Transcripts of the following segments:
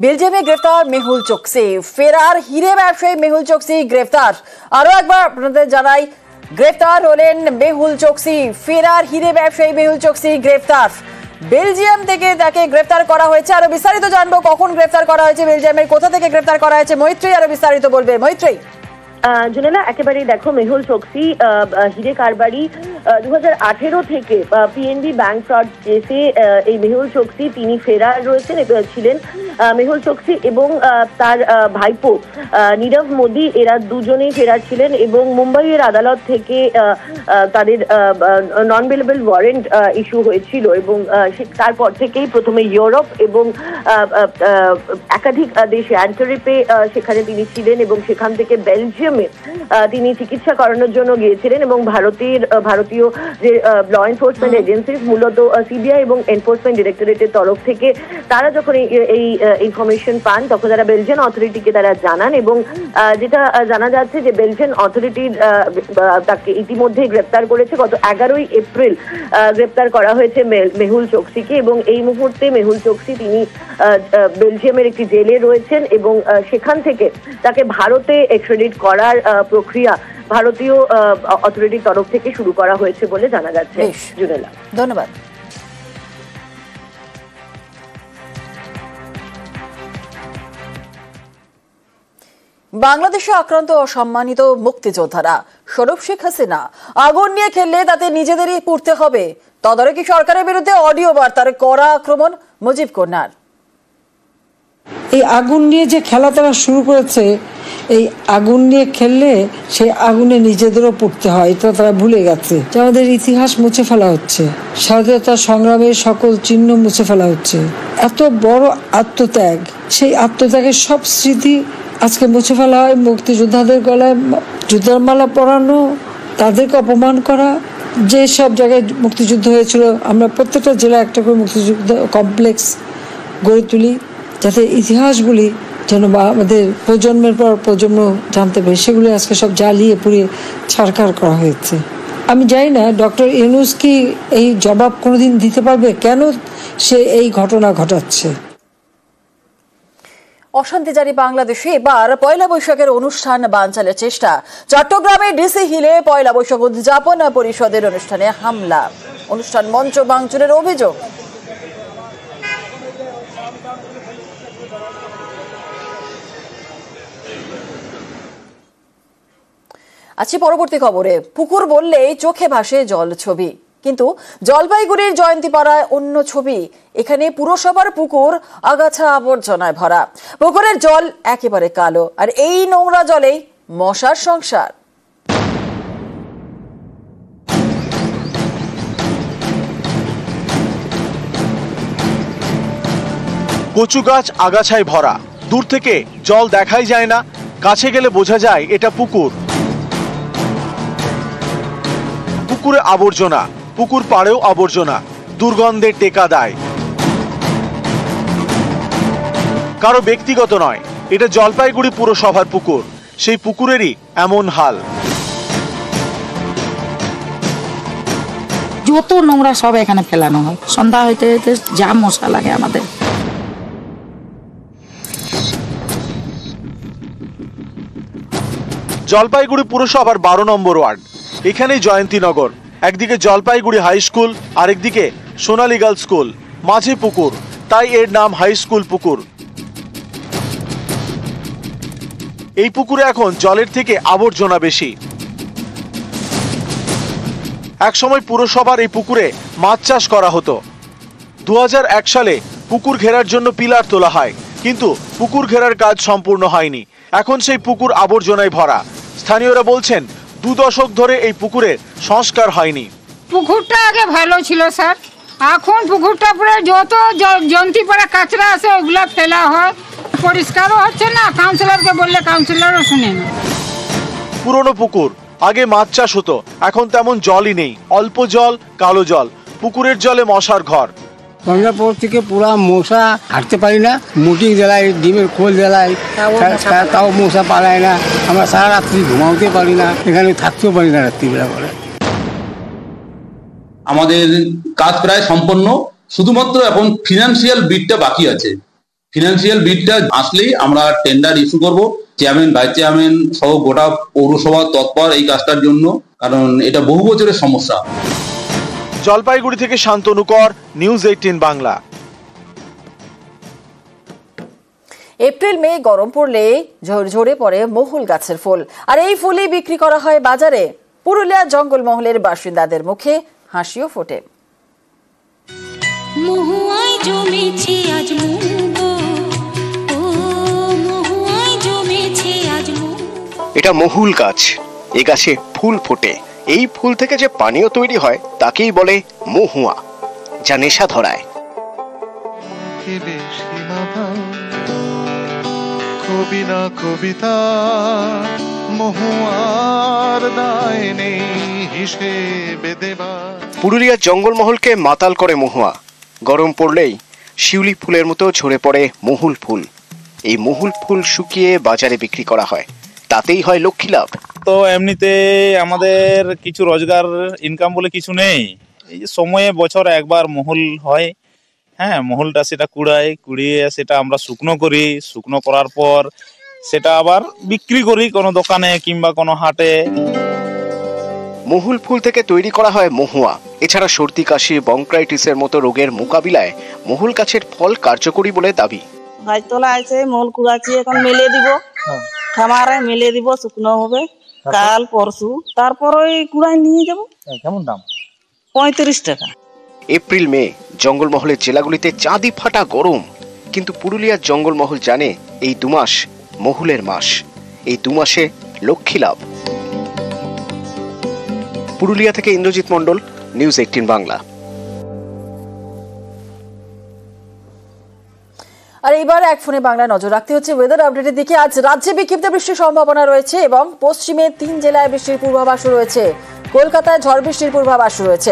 বেলজিয়ামে গ্রেফতার মেহুল চোকসি। ফেরার হিরে ব্যবসায়ী মেহুল চোকসি গ্রেফতার। আরো একবার আপনাদের জানাই, গ্রেফতার হলেন মেহুল চোকসি। ফেরার হিরে ব্যবসায়ী মেহুল চোকসি গ্রেফতার। বেলজিয়াম থেকে তাকে গ্রেফতার করা হয়েছে। আরো বিস্তারিত জানবো কখন গ্রেফতার করা হয়েছে, বেলজিয়ামের কোথা থেকে গ্রেফতার করা হয়েছে। মৈত্রী আরো বিস্তারিত বলবে। মৈত্রী। জুনেলা, একেবারেই দেখো, মেহুল চোকসি হিরে কারবারি 2018 থেকে পিএনবি ব্যাংক ফ্রড কেসে এই মেহুল চোকসি তিনি ফেরার রয়েছেন ছিলেন। মেহুল চোকসি এবং তার ভাইপো নীরব মোদি এরা দুজনেই ফেরার ছিলেন এবং মুম্বাইয়ের আদালত থেকে তাদের নন বেলেবল ওয়ারেন্ট ইস্যু হয়েছিল এবং তারপর থেকেই প্রথমে ইউরোপ এবং একাধিক দেশে অ্যান্টারিপে সেখানে তিনি ছিলেন এবং সেখান থেকে বেলজিয়ামে তিনি চিকিৎসা করানোর জন্য গিয়েছিলেন এবং ভারতীয় যে ল এনফোর্সমেন্ট এজেন্সিস, মূলত সিবিআই এবং এনফোর্সমেন্ট ডিরেক্টরেটের তরফ থেকে তারা যখন এই ইনফরমেশন পান তখন তারা বেলজিয়ান অথরিটিকে তারা জানান এবং যেটা জানা যাচ্ছে যে বেলজিয়ান অথরিটির তাকে ইতিমধ্যে গ্রেপ্তার করেছে। গত 11ই এপ্রিল গ্রেপ্তার করা হয়েছে মেহুল চোকসিকে এবং এই মুহূর্তে মেহুল চোকসি তিনি বেলজিয়ামের একটি জেলে রয়েছেন এবং সেখান থেকে তাকে ভারতে এক্সট্রাডিট করার প্রক্রিয়া ভারতীয় অথরিটির তরফ থেকে শুরু করা হয়েছে বলে জানা যাচ্ছে। জুনেলা, ধন্যবাদ। বাংলাদেশে আক্রান্ত অসম্মানিত মুক্তিযোদ্ধারা। স্বরূপ শেখ হাসিনা আগুন নিয়ে খেললে তাতে নিজেদেরই পুড়তে হবে, তদারকি সরকারের বিরুদ্ধে অডিও বার্তার কড়া আক্রমণ মুজিব কন্যার। এই আগুন নিয়ে যে খেলা তারা শুরু করেছে, এই আগুন নিয়ে খেললে সেই আগুনে নিজেদেরও পড়তে হয়, এটা তারা ভুলে গেছে। আমাদের ইতিহাস মুছে ফেলা হচ্ছে, স্বাধীনতা সংগ্রামের সকল চিহ্ন মুছে ফেলা হচ্ছে। এত বড় আত্মত্যাগ, সেই আত্মত্যাগের সব স্মৃতি আজকে মুছে ফেলা হয়। মুক্তিযোদ্ধাদের গলায় যুদ্ধের মালা পরানো, তাদেরকে অপমান করা। যে সব জায়গায় মুক্তিযুদ্ধ হয়েছিল, আমরা প্রত্যেকটা জেলায় একটা করে মুক্তিযুদ্ধ কমপ্লেক্স গড়ে তুলি, যাতে ইতিহাসগুলি যেন আমাদের প্রজন্মের পর প্রজন্ম জানতে পারে। সেগুলি আজকে সব জ্বালিয়ে পুড়িয়ে ছারখার করা হয়েছে। আমি জানি না ডক্টর ইউনূস কি এই জবাব কোনোদিন দিতে পারবে, কেন সে এই ঘটনা ঘটাচ্ছে। অশান্তি জারি বাংলাদেশে এবার পয়লা বৈশাখের অনুষ্ঠান বানচালের চেষ্টা। চট্টগ্রামে ডিসি হিলে পয়লা বৈশাখ উদযাপন পরিষদের অনুষ্ঠানে হামলা, অনুষ্ঠান মঞ্চ ভাঙচুরের অভিযোগ। আছি পরবর্তী খবরে। পুকুর বললেই চোখে ভাসে জল ছবি, কিন্তু জলপাইগুড়ির জয়ন্তীপাড়ায় অন্য ছবি। এখানে পুরসভার পুকুর আগাছা আবর্জনায় ভরা, পুকুরের জল একেবারে কালো, আর এই নোংরা জলেই মশার সংসার। কচু গাছ আগাছায় ভরা, দূর থেকে জল দেখাই যায় না, কাছে গেলে বোঝা যায় এটা পুকুর। পুকুরে আবর্জনা, পুকুর পাড়েও আবর্জনা, দুর্গন্ধে টেকা দেয়। কারো ব্যক্তিগত নয়, এটা জলপাইগুড়ি পুরসভার পুকুর। সেই পুকুরেরই এমন হাল। যত নোংরা সব এখানে ফেলানো হয়, সন্ধ্যা হইতে হইতে যা মশা লাগে আমাদের। জলপাইগুড়ি পুরসভার 12 নম্বর ওয়ার্ড, এখানেই জয়ন্তীনগর। একদিকে জলপাইগুড়ি হাই স্কুল, আরেকদিকে সোনালী গার্লস স্কুল, মাঝে পুকুর, তাই এর নাম হাই স্কুল পুকুর। এই পুকুরে এখন জলের থেকে আবর্জনা বেশি। একসময় পুরসভার এই পুকুরে মাছ চাষ করা হতো। 2001 সালে পুকুর ঘেরার জন্য পিলার তোলা হয়, কিন্তু পুকুর ঘেরার কাজ সম্পূর্ণ হয়নি। এখন সেই পুকুর আবর্জনায় ভরা। স্থানীয়রা বলছেন 2 দশক ধরে এই পুকুরের সংস্কার হয়নি। পুকুরটা আগে ভালো ছিল স্যার, এখন পুকুরটা পুরো যত জন্তিপাড়া কাঁচরা আছে ওগুলা ফেলা হয়, পরিষ্কারও হচ্ছে না। কাউন্সিলরকে বললে কাউন্সিলরও শুনে না। পুরনো পুকুর, আগে মাছ চাষ হতো, এখন তেমন জলই নেই। অল্প জল, কালো জল, পুকুরের জলে মশার ঘর। সন্ধ্যার পর থেকে পুরা মশা হাঁটতে পারি না, মুটি জ্বালায়, ডিমের খোল জ্বালায়, তাও মশা পালায় না। আমরা সারা রাত্রি ঘুমাতে পারি না, এখানে থাকতেও পারি না রাত্রিবেলা করে। আমাদের কাজ প্রায় সম্পন্ন, শুধুমাত্র এখন ফিনান্সিয়াল বিটটা বাকি আছে। ফিনান্সিয়াল বিলটা আসলেই আমরা টেন্ডার ইস্যু করব। চেয়ারম্যান, ভাইস চেয়ারম্যান সহ গোটা পৌরসভা তৎপর এই কাজটার জন্য, কারণ এটা বহু বছরের সমস্যা। জলপাইগুড়ি থেকে শান্তনু কর, নিউজ 18 বাংলা। এপ্রিল মে গরম পড়লে ঝরে পড়ে মহুল গাছের ফুল, আর এই ফুলই বিক্রি করা হয় বাজারে। পুরুলিয়া জঙ্গলমহলের বাসিন্দাদের মুখে হাসিও ফোটে। এটা মহুল গাছ, এ গাছে ফুল ফোটে। এই ফুল থেকে যে পানীয় তৈরি হয় তাকেই বলে মহুয়া, যা নেশা ধরায়। কবিতা মহুয়ার দায় নেই হিসেবে দেবা। পুরুলিয়ার জঙ্গলমহলকে মাতাল করে মহুয়া। গরম পড়লেই শিউলি ফুলের মতো ঝরে পড়ে মহুল ফুল। এই মহুল ফুল শুকিয়ে বাজারে বিক্রি করা হয়, তাতেই হয় লক্ষ্মী লাভ। তো এমনিতে আমাদের কিছু রোজগার ইনকাম বলে কিছু নেই। এই যে সময়ে বছর একবার মহুল হয়, হ্যাঁ, মহুলটা সেটা কুড়িয়ে সেটা আমরা শুকনো করি। শুকনো করার পর সেটা আবার বিক্রি করি কোনো দোকানে কিংবা কোনো হাটে। মহুল ফুল থেকে তৈরি করা হয় মহুয়া। এছাড়া সর্দি, কাশি, বংক্রাইটিসের মতো রোগের মোকাবিলায় মহুল গাছের ফল কার্যকরী বলে দাবি। গাছতলা আছে, মহুল কুড়াচ্ছি, এখন মেলে দিব, খামারে মেলে দিব, শুকনো হবে কাল পরশু, তারপর ওই কুড়াই নিয়ে যাবো। কেমন দাম? 35 টাকা। এপ্রিল মে জঙ্গলমহলের জেলাগুলিতে চাঁদি ফাটা গরম, কিন্তু পুরুলিয়ার জঙ্গলমহল জানে এই দুমাস মহুলের মাস। এই দুমাসে লক্ষ্মী লাভ। পুরুলিয়া থেকে ইন্দ্রজিৎ মণ্ডল, নিউজ 18 বাংলা। আর এবার এক ফোনে বাংলা নজর রাখতে হচ্ছে ওয়েদার আপডেটের দিকে। আজ রাজ্যে বিক্ষিপ্ত বৃষ্টির সম্ভাবনা রয়েছে এবং পশ্চিমে 3 জেলায় বৃষ্টির পূর্বাভাসও রয়েছে। কলকাতায় ঝড় বৃষ্টির পূর্বাভাস রয়েছে।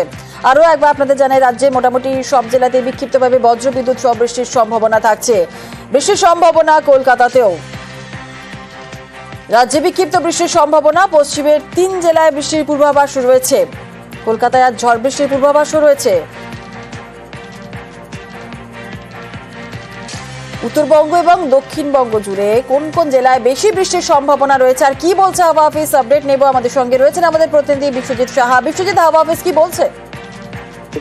আরও একবার আপনাদের জানাই, রাজ্যে মোটামুটি সব জেলাতে বিক্ষিপ্তভাবে বজ্রবিদ্যুৎ সহ বৃষ্টির সম্ভাবনা থাকছে। বৃষ্টির সম্ভাবনা কলকাতাতেও। রাজ্যে বিক্ষিপ্ত বৃষ্টির সম্ভাবনা, পশ্চিমের 3 জেলায় বৃষ্টির পূর্বাভাস রয়েছে। কলকাতায় আজ ঝড় বৃষ্টির পূর্বাভাসও রয়েছে। উত্তরবঙ্গ এবং দক্ষিণবঙ্গ জুড়ে কোন কোন জেলায় বেশি বৃষ্টির সম্ভাবনা রয়েছে আর কি বলছে হাওয়া অফিস, আপডেট নেব। আমাদের সঙ্গে রয়েছেন আমাদের প্রতিনিধি বিশ্বজিৎ সাহা। বিশ্বজিৎ, হাওয়া অফিস কি বলছে?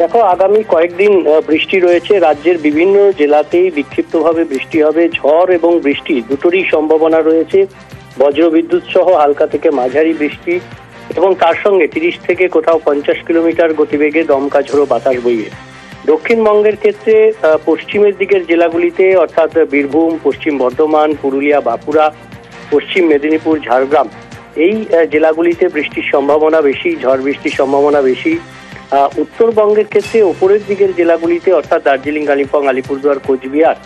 দেখো, আগামী কয়েকদিন বৃষ্টি রয়েছে। রাজ্যের বিভিন্ন জেলাতেই বিক্ষিপ্তভাবে বৃষ্টি হবে। ঝড় এবং বৃষ্টি দুটোরই সম্ভাবনা রয়েছে। বজ্রবিদ্যুৎ সহ হালকা থেকে মাঝারি বৃষ্টি এবং তার সঙ্গে 30 থেকে কোথাও 50 কিলোমিটার গতিবেগে দমকা ঝোড়ো বাতাস বইবে। দক্ষিণবঙ্গের ক্ষেত্রে পশ্চিমের দিকের জেলাগুলিতে অর্থাৎ বীরভূম, পশ্চিম বর্ধমান, পুরুলিয়া, বাঁকুড়া, পশ্চিম মেদিনীপুর, ঝাড়গ্রাম, এই জেলাগুলিতে বৃষ্টির সম্ভাবনা বেশি, ঝড় বৃষ্টির সম্ভাবনা বেশি। উত্তরবঙ্গের ক্ষেত্রে ওপরের দিকের জেলাগুলিতে অর্থাৎ দার্জিলিং, কালিম্পং, আলিপুরদুয়ার, কোচবিহার,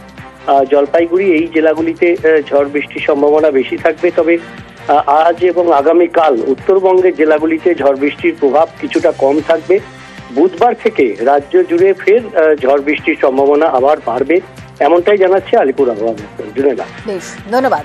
জলপাইগুড়ি, এই জেলাগুলিতে ঝড় বৃষ্টির সম্ভাবনা বেশি থাকবে। তবে আজ এবং আগামীকাল উত্তরবঙ্গের জেলাগুলিতে ঝড় বৃষ্টির প্রভাব কিছুটা কম থাকবে। বুধবার থেকে রাজ্য জুড়ে ফের ঝড় বৃষ্টির সম্ভাবনা আবার বাড়বে, এমনটাই জানাচ্ছে আলিপুর আবহাওয়া দপ্তর। ধন্যবাদ। ধন্যবাদ।